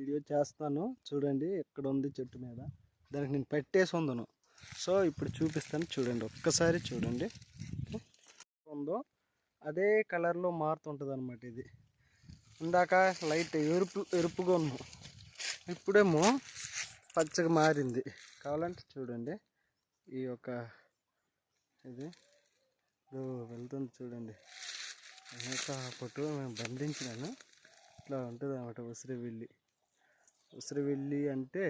Video చేస్తాను చూడండి. ఎక్కడ ఉంది చెట్టు మీద, దానికి నేను పెట్టేసి ఉందను. సో ఇప్పుడు చూపిస్తాను చూడండి, ఒక్కసారి చూడండి. ఉందో అదే కలర్లో మారుతుంటుంది అనమాట. ఇది ఇందాక లైట్ ఎరుపుగా ఉన్నాం, ఇప్పుడేమో పచ్చగా మారింది. కావాలంటే చూడండి, ఈ యొక్క ఇది వెళ్తుంది చూడండి. పొట్టు మేము బంధించినాను, ఇట్లా ఉంటుంది అన్నమాట. ఉసిరివెల్లి అంటే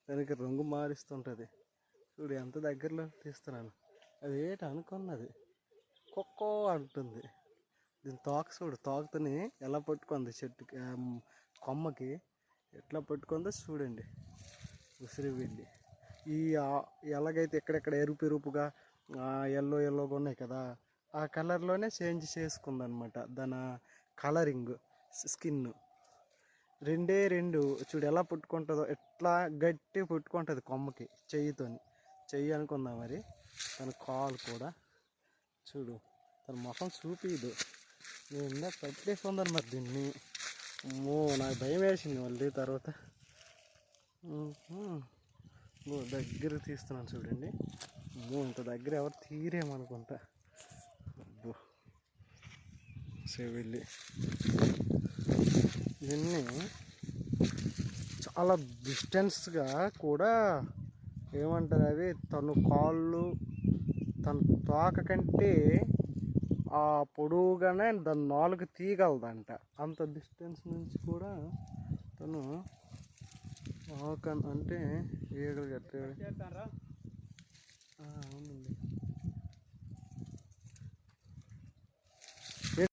దానికి రంగు మారుస్తుంటుంది. చూడు ఎంత దగ్గరలో తీస్తున్నాను. అది ఏంటి అనుకున్నది, కుక్కో అంటుంది. దీని తోక చూడు, తోకతోని ఎలా పట్టుకుంది చెట్టుకి, కొమ్మకి ఎట్లా పట్టుకుందో చూడండి. ఉసిరివెల్లి ఈ ఎలాగైతే ఎక్కడెక్కడ ఎరుపుగా ఎల్లోగా ఉన్నాయి కదా, ఆ కలర్లోనే చేంజ్ చేసుకుందనమాట దాని కలరింగ్. స్కిన్ రెండు చూడు ఎలా పుట్టుకుంటుందో, ఎట్లా గట్టి పుట్టుకుంటుంది కొమ్మకి చెయ్యి అనుకుందా. మరి తన కాలు కూడా చూడు, తన ముఖం చూపిదు. నేను పట్టేసి ఉందని మరి దీన్ని. నాకు భయం వేసింది మళ్ళీ తర్వాత. దగ్గర తీస్తున్నాను చూడండి. ఇంత దగ్గర ఎవరు తీరేమనుకుంటా. ఉసిరివెల్లి దీన్ని చాలా డిస్టెన్స్గా కూడా ఏమంటారు అవి, తన కాళ్ళు తన తోక కంటే ఆ పొడువుగానే దాని నాలుగు తీయగలదంట. అంత డిస్టెన్స్ నుంచి కూడా తను అంటే ఈగలు కట్టాడు. అవునండి.